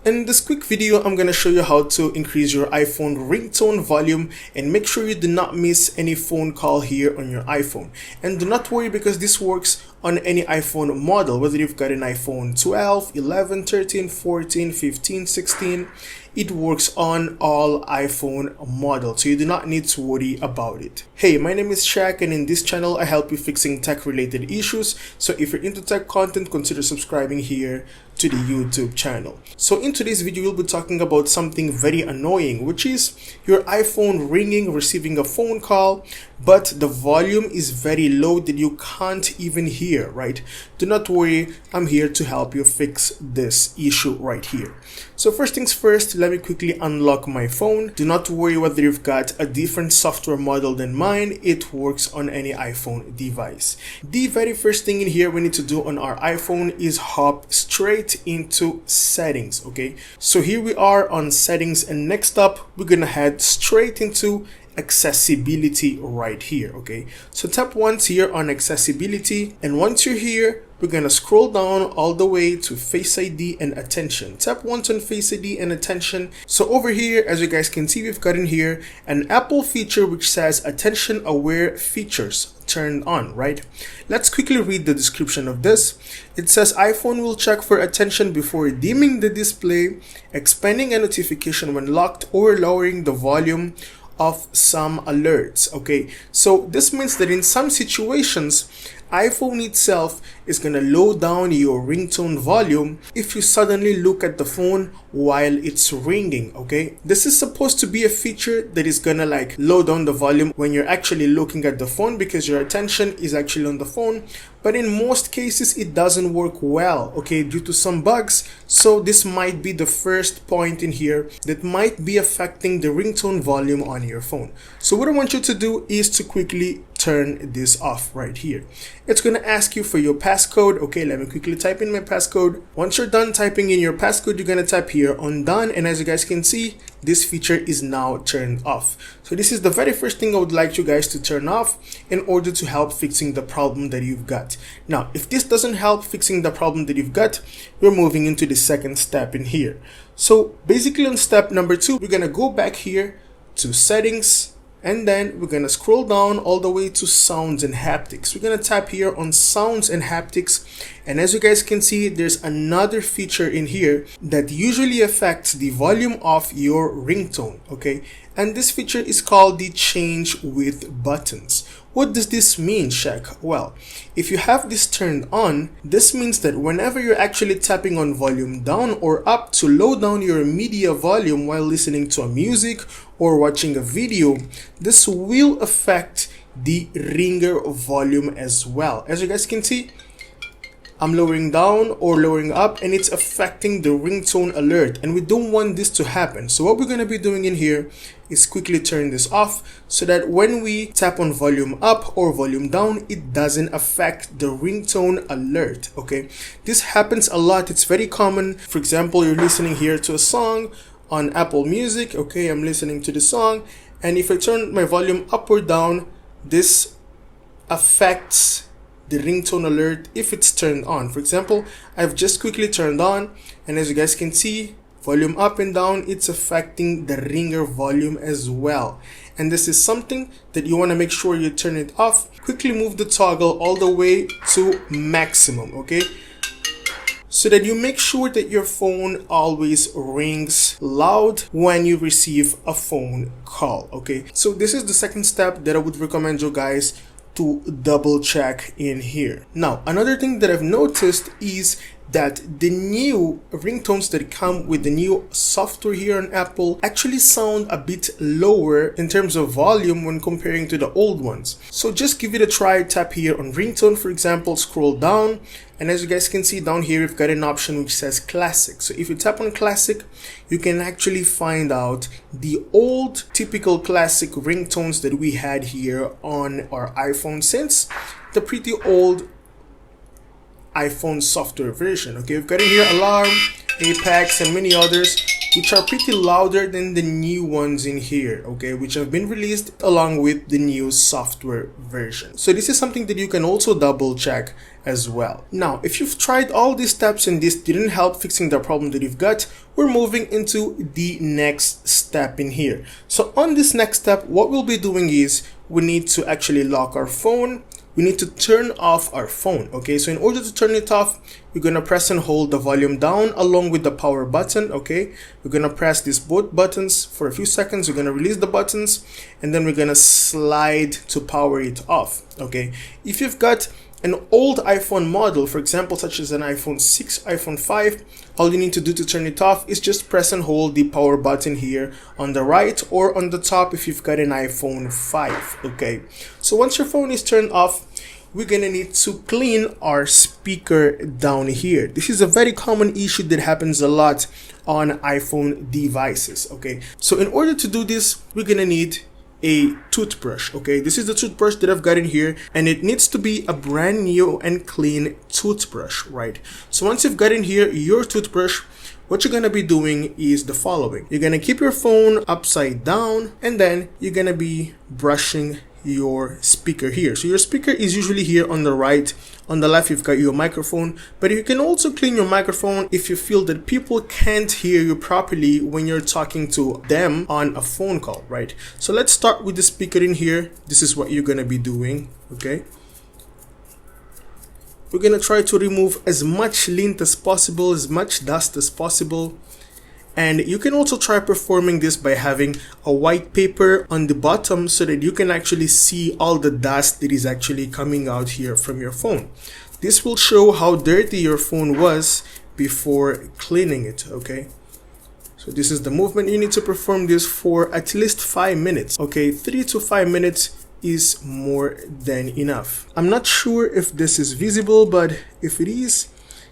In this quick video, I'm going to show you how to increase your iPhone ringtone volume and make sure you do not miss any phone call here on your iPhone. And do not worry because this works on any iPhone model, whether you've got an iPhone 12, 11, 13, 14, 15, 16, it works on all iPhone models, so you do not need to worry about it. Hey, my name is Shaq, and in this channel I help you fixing tech related issues. So if you're into tech content, consider subscribing here to the YouTube channel. So in today's video, we'll be talking about something very annoying, which is your iPhone ringing, receiving a phone call, but the volume is very low that you can't even hear, right? Do not worry, I'm here to help you fix this issue right here. So first things first, let me quickly unlock my phone. Do not worry whether you've got a different software model than mine, it works on any iPhone device. The very first thing in here we need to do on our iPhone is hop straight into settings. Okay, so here we are on settings, and next up we're gonna head straight into accessibility right here. Okay, so tap once here on accessibility, and once you're here, we're gonna scroll down all the way to Face ID and attention. Tap once on Face ID and attention. So over here, as you guys can see, we've got in here an Apple feature which says attention aware features turned on, right? Let's quickly read the description of this. It says iPhone will check for attention before dimming the display, expanding a notification when locked, or lowering the volume of some alerts. Okay, so this means that in some situations iPhone itself is gonna low down your ringtone volume if you suddenly look at the phone while it's ringing. Okay, this is supposed to be a feature that is gonna like low down the volume when you're actually looking at the phone because your attention is actually on the phone, but in most cases it doesn't work well, okay, due to some bugs. So this might be the first point in here that might be affecting the ringtone volume on your phone. So what I want you to do is to quickly turn this off right here. It's going to ask you for your passcode. Okay, let me quickly type in my passcode. Once you're done typing in your passcode, you're going to tap here on done, and as you guys can see, this feature is now turned off. So this is the very first thing I would like you guys to turn off in order to help fixing the problem that you've got. Now, if this doesn't help fixing the problem that you've got, we're moving into the second step in here. So basically on step number 2, we're going to go back here to settings, and then we're gonna scroll down all the way to sounds and haptics. We're gonna tap here on sounds and haptics, and as you guys can see, there's another feature in here that usually affects the volume of your ringtone. Okay, and this feature is called the change with buttons. What does this mean, Shaq? Well, if you have this turned on, this means that whenever you're actually tapping on volume down or up to low down your media volume while listening to a music or watching a video, this will affect the ringer volume as well. As you guys can see, I'm lowering down or lowering up, and it's affecting the ringtone alert, and we don't want this to happen. So what we're going to be doing in here is quickly turn this off so that when we tap on volume up or volume down, it doesn't affect the ringtone alert. Okay, this happens a lot. It's very common. For example, you're listening here to a song on Apple Music. Okay, I'm listening to the song, and if I turn my volume up or down, this affects the ringtone alert if it's turned on. For example, I've just quickly turned on, and as you guys can see, volume up and down, it's affecting the ringer volume as well. And this is something that you want to make sure you turn it off. Quickly move the toggle all the way to maximum, okay, so that you make sure that your phone always rings loud when you receive a phone call. Okay, so this is the second step that I would recommend you guys to double check in here. Now, another thing that I've noticed is that the new ringtones that come with the new software here on Apple actually sound a bit lower in terms of volume when comparing to the old ones. So just give it a try. Tap here on ringtone, for example, scroll down, and as you guys can see down here, we've got an option which says classic. So if you tap on classic, you can actually find out the old typical classic ringtones that we had here on our iPhone since the pretty old iPhone software version. Okay, we've got in here alarm, Apex, and many others which are pretty louder than the new ones in here, okay, which have been released along with the new software version. So this is something that you can also double check as well. Now, if you've tried all these steps and this didn't help fixing the problem that you've got, we're moving into the next step in here. So on this next step, what we'll be doing is we need to actually lock our phone. We need to turn off our phone, okay? So in order to turn it off, we're gonna press and hold the volume down along with the power button, okay? We're gonna press these both buttons for a few seconds. We're gonna release the buttons, and then we're gonna slide to power it off, okay? If you've got an old iPhone model, for example, such as an iPhone 6, iPhone 5, all you need to do to turn it off is just press and hold the power button here on the right or on the top if you've got an iPhone 5, okay? So once your phone is turned off, we're gonna need to clean our speaker down here. This is a very common issue that happens a lot on iPhone devices, okay? So in order to do this, we're gonna need a toothbrush, okay? This is the toothbrush that I've got in here, and it needs to be a brand new and clean toothbrush, right? So once you've got in here your toothbrush, what you're gonna be doing is the following. You're gonna keep your phone upside down, and then you're gonna be brushing your speaker here. So your speaker is usually here on the right. On the left, you've got your microphone, but you can also clean your microphone if you feel that people can't hear you properly when you're talking to them on a phone call, right? So let's start with the speaker in here. This is what you're gonna be doing, okay? We're gonna try to remove as much lint as possible, as much dust as possible. And you can also try performing this by having a white paper on the bottom so that you can actually see all the dust that is actually coming out here from your phone. This will show how dirty your phone was before cleaning it, okay? So this is the movement. You need to perform this for at least 5 minutes, okay? 3 to 5 minutes is more than enough. I'm not sure if this is visible, but if it is,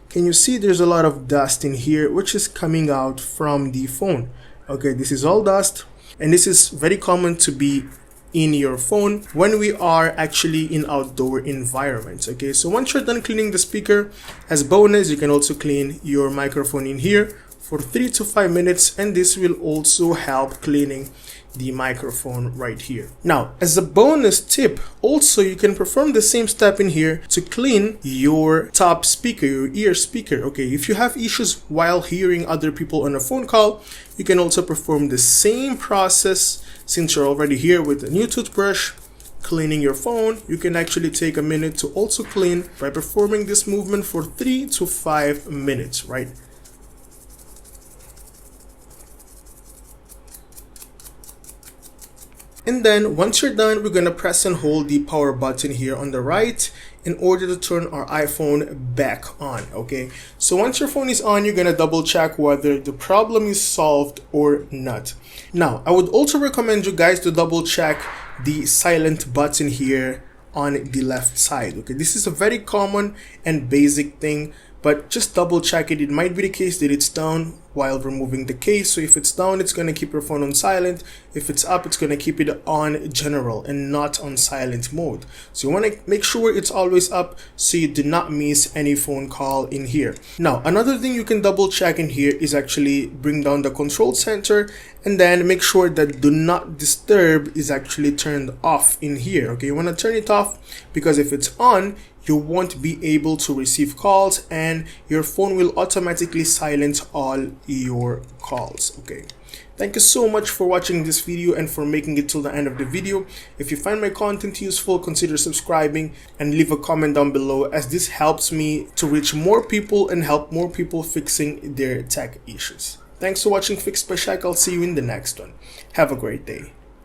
can you see there's a lot of dust in here which is coming out from the phone? Okay, this is all dust, and this is very common to be in your phone when we are actually in outdoor environments, okay? So once you're done cleaning the speaker, as bonus, you can also clean your microphone in here for 3 to 5 minutes, and this will also help cleaning the microphone right here. Now, as a bonus tip, also you can perform the same step in here to clean your top speaker, your ear speaker, okay? If you have issues while hearing other people on a phone call, you can also perform the same process. Since you're already here with a new toothbrush, cleaning your phone, you can actually take a minute to also clean by performing this movement for 3 to 5 minutes, right? And then once you're done, we're gonna press and hold the power button here on the right in order to turn our iPhone back on, okay? So once your phone is on, you're gonna double check whether the problem is solved or not. Now, I would also recommend you guys to double check the silent button here on the left side, okay? This is a very common and basic thing, but just double check it. It might be the case that it's down while removing the case. So if it's down, it's going to keep your phone on silent. If it's up, it's going to keep it on general and not on silent mode. So you want to make sure it's always up so you do not miss any phone call in here. Now, another thing you can double check in here is actually bring down the control center and then make sure that do not disturb is actually turned off in here. Okay, you want to turn it off because if it's on, you won't be able to receive calls and your phone will automatically silence all your calls, okay? Thank you so much for watching this video and for making it till the end of the video. If you find my content useful, consider subscribing and leave a comment down below, as this helps me to reach more people and help more people fixing their tech issues. Thanks for watching Fixed by Shaq. I'll see you in the next one. Have a great day.